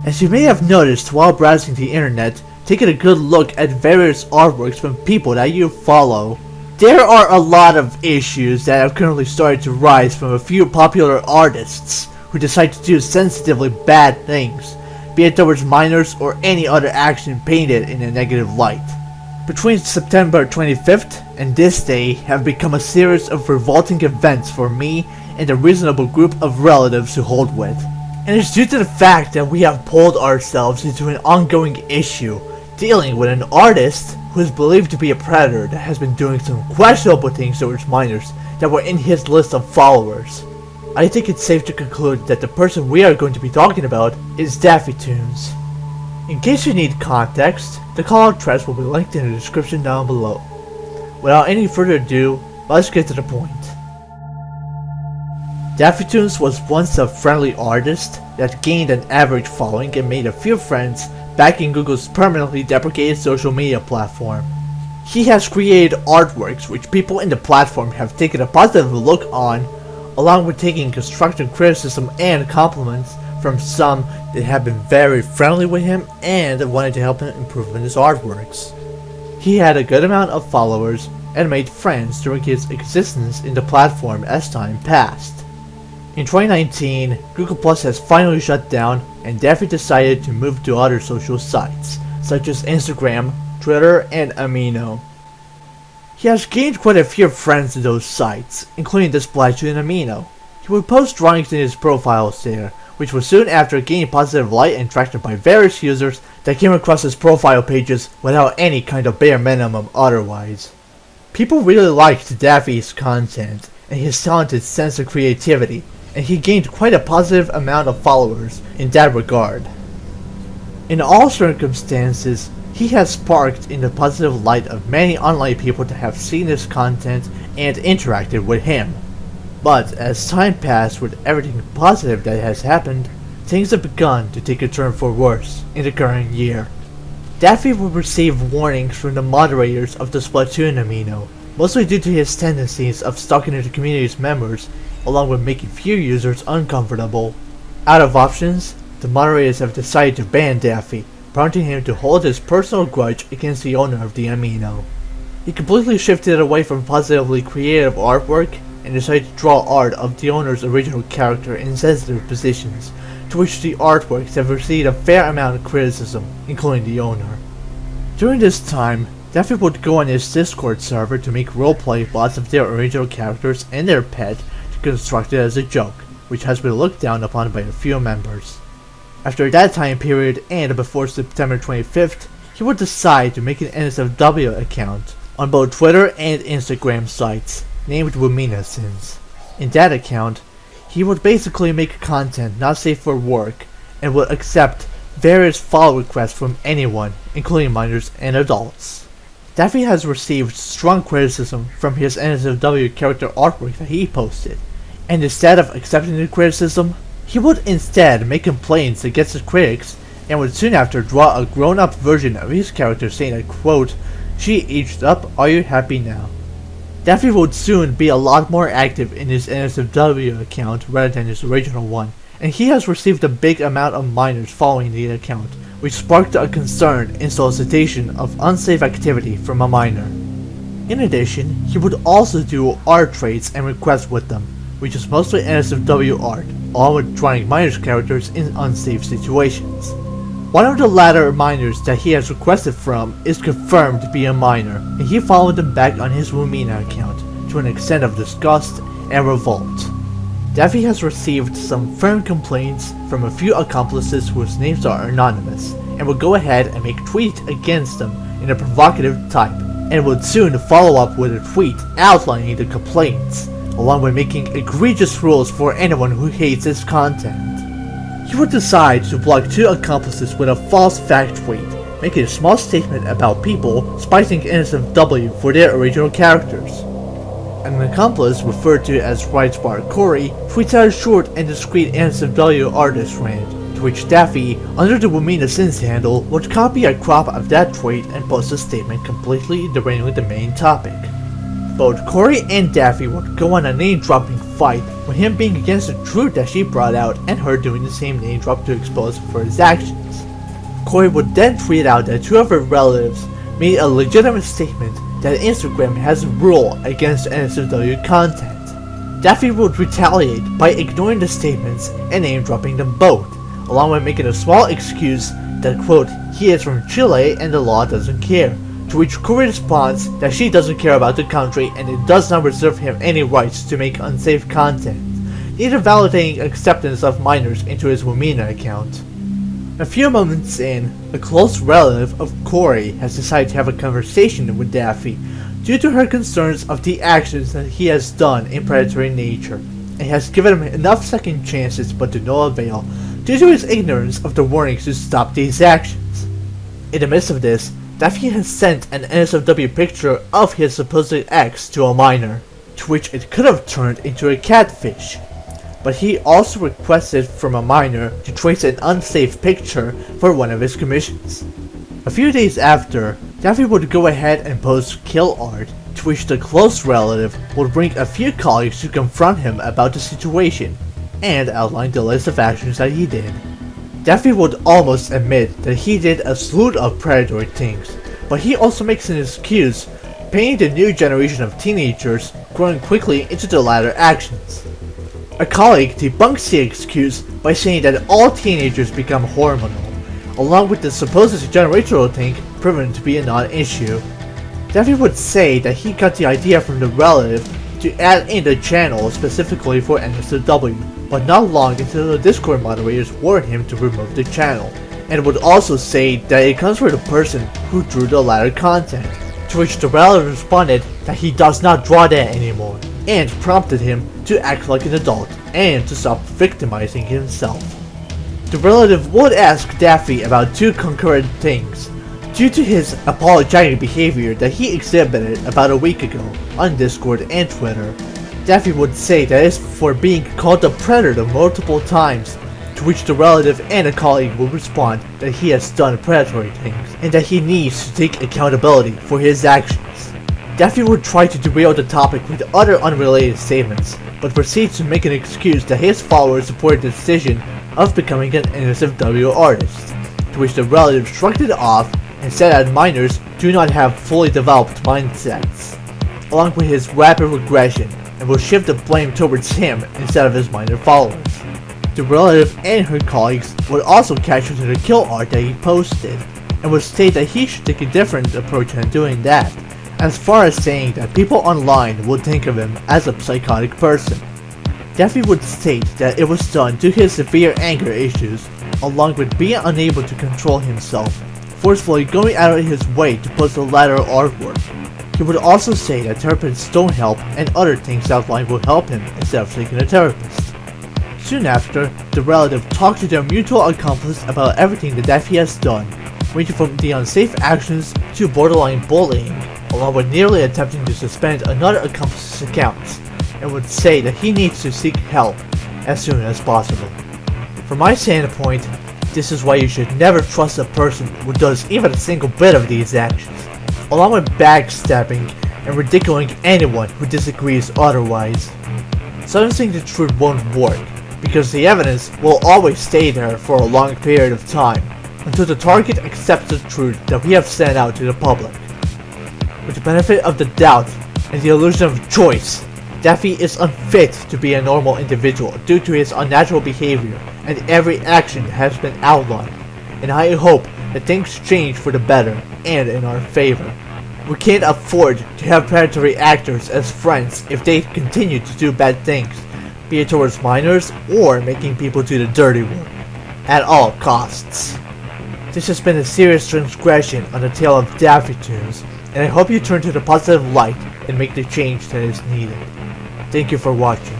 As you may have noticed while browsing the internet, taking a good look at various artworks from people that you follow, there are a lot of issues that have currently started to rise from a few popular artists who decide to do sensitively bad things, be it towards minors or any other action painted in a negative light. Between September 25th and this day have become a series of revolting events for me and a reasonable group of relatives to hold with. And it's due to the fact that we have pulled ourselves into an ongoing issue dealing with an artist who is believed to be a predator that has been doing some questionable things towards minors that were in his list of followers. I think it's safe to conclude that the person we are going to be talking about is DaffyToons. In case you need context, the call-out threads will be linked in the description down below. Without any further ado, let's get to the point. DaffyToons was once a friendly artist that gained an average following and made a few friends back in Google's permanently deprecated social media platform. He has created artworks which people in the platform have taken a positive look on, along with taking constructive criticism and compliments from some that have been very friendly with him and wanted to help him improve in his artworks. He had a good amount of followers and made friends during his existence in the platform as time passed. In 2019, Google Plus has finally shut down and Daffy decided to move to other social sites, such as Instagram, Twitter, and Amino. He has gained quite a few friends in those sites, including this Splatoon and Amino. He would post drawings in his profiles there, which was soon after gaining positive light and traction by various users that came across his profile pages without any kind of bare minimum otherwise. People really liked Daffy's content and his talented sense of creativity, and he gained quite a positive amount of followers in that regard. In all circumstances, he has sparked in the positive light of many online people that have seen his content and interacted with him. But as time passed with everything positive that has happened, things have begun to take a turn for worse in the current year. Daffy will receive warnings from the moderators of the Splatoon Amino, mostly due to his tendencies of stalking the community's members, along with making few users uncomfortable. Out of options, the moderators have decided to ban Daffy, prompting him to hold his personal grudge against the owner of the Amino. He completely shifted away from positively creative artwork and decided to draw art of the owner's original character in sensitive positions, to which the artworks have received a fair amount of criticism, including the owner. During this time, Daffy would go on his Discord server to make roleplay bots of their original characters and their pet to construct it as a joke, which has been looked down upon by a few members. After that time period and before September 25th, he would decide to make an NSFW account on both Twitter and Instagram sites, named WuminaSins. In that account, he would basically make content not safe for work and would accept various follow requests from anyone, including minors and adults. Daffy has received strong criticism from his NSFW character artwork that he posted, and instead of accepting the criticism, he would instead make complaints against the critics and would soon after draw a grown-up version of his character saying that, quote, "She aged up, are you happy now?" Daffy would soon be a lot more active in his NSFW account rather than his original one, and he has received a big amount of minors following the account, which sparked a concern and solicitation of unsafe activity from a minor. In addition, he would also do art trades and requests with them, which is mostly NSFW art, along with drawing minors' characters in unsafe situations. One of the latter minors that he has requested from is confirmed to be a minor, and he followed them back on his Wumina account to an extent of disgust and revolt. Daffy has received some firm complaints from a few accomplices whose names are anonymous, and would go ahead and make tweets against them in a provocative type, and would soon follow up with a tweet outlining the complaints, along with making egregious rules for anyone who hates his content. He would decide to block two accomplices with a false fact tweet, making a small statement about people spicing NSFW for their original characters. An accomplice, referred to as Rightsbar Corey, tweets out a short and discreet NSFW artist rant, to which Daffy, under the WuminaSins handle, would copy a crop of that tweet and post a statement completely derailing the main topic. Both Corey and Daffy would go on a name-dropping fight, with him being against the truth that she brought out and her doing the same name drop to expose him for his actions. Corey would then tweet out that two of her relatives made a legitimate statement that Instagram has a rule against NSFW content. Daffy would retaliate by ignoring the statements and name-dropping them both, along with making a small excuse that, quote, he is from Chile and the law doesn't care, to which Corey responds that she doesn't care about the country and it does not reserve him any rights to make unsafe content, neither validating acceptance of minors into his Wumina account. A few moments in, a close relative of Corey has decided to have a conversation with Daffy due to her concerns of the actions that he has done in predatory nature, and has given him enough second chances but to no avail due to his ignorance of the warnings to stop these actions. In the midst of this, Daffy has sent an NSFW picture of his supposed ex to a minor, to which it could have turned into a catfish, but he also requested from a minor to trace an unsafe picture for one of his commissions. A few days after, Daffy would go ahead and post kill art, to which the close relative would bring a few colleagues to confront him about the situation, and outline the list of actions that he did. Daffy would almost admit that he did a slew of predatory things, but he also makes an excuse, painting the new generation of teenagers growing quickly into the latter actions. A colleague debunks the excuse by saying that all teenagers become hormonal, along with the supposed generational thing proven to be a non-issue. Daffy would say that he got the idea from the relative to add in the channel specifically for NSFW, but not long until the Discord moderators warned him to remove the channel, and would also say that it comes from the person who drew the latter content, to which the relative responded that he does not draw that anymore, and prompted him to act like an adult and to stop victimizing himself. The relative would ask Daffy about two concurrent things, due to his apologetic behavior that he exhibited about a week ago on Discord and Twitter. Daffy would say that it's for being called a predator multiple times, to which the relative and a colleague would respond that he has done predatory things, and that he needs to take accountability for his actions. Daffy would try to derail the topic with other unrelated statements, but proceeds to make an excuse that his followers supported the decision of becoming an NSFW artist, to which the relative shrugged it off and said that minors do not have fully developed mindsets, along with his rapid regression, and will shift the blame towards him instead of his minor followers. The relative and her colleagues would also catch on to the kill art that he posted, and would state that he should take a different approach in doing that, as far as saying that people online would think of him as a psychotic person. Daffy would state that it was done due to his severe anger issues, along with being unable to control himself, forcefully going out of his way to post the latter artwork. He would also say that therapists don't help and other things outlined will help him instead of seeking a therapist. Soon after, the relative talked to their mutual accomplice about everything that Daffy has done, ranging from the unsafe actions to borderline bullying, along with nearly attempting to suspend another accomplice's accounts, and would say that he needs to seek help as soon as possible. From my standpoint, this is why you should never trust a person who does even a single bit of these actions, along with backstabbing and ridiculing anyone who disagrees otherwise. Silencing the truth won't work, because the evidence will always stay there for a long period of time, until the target accepts the truth that we have sent out to the public. With the benefit of the doubt and the illusion of choice, Daffy is unfit to be a normal individual due to his unnatural behavior, and every action has been outlined, and I hope that things change for the better and in our favor. We can't afford to have predatory actors as friends if they continue to do bad things, be it towards minors or making people do the dirty work, at all costs. This has been a serious transgression on the tale of Daffy Tunes, and I hope you turn to the positive light and make the change that is needed. Thank you for watching.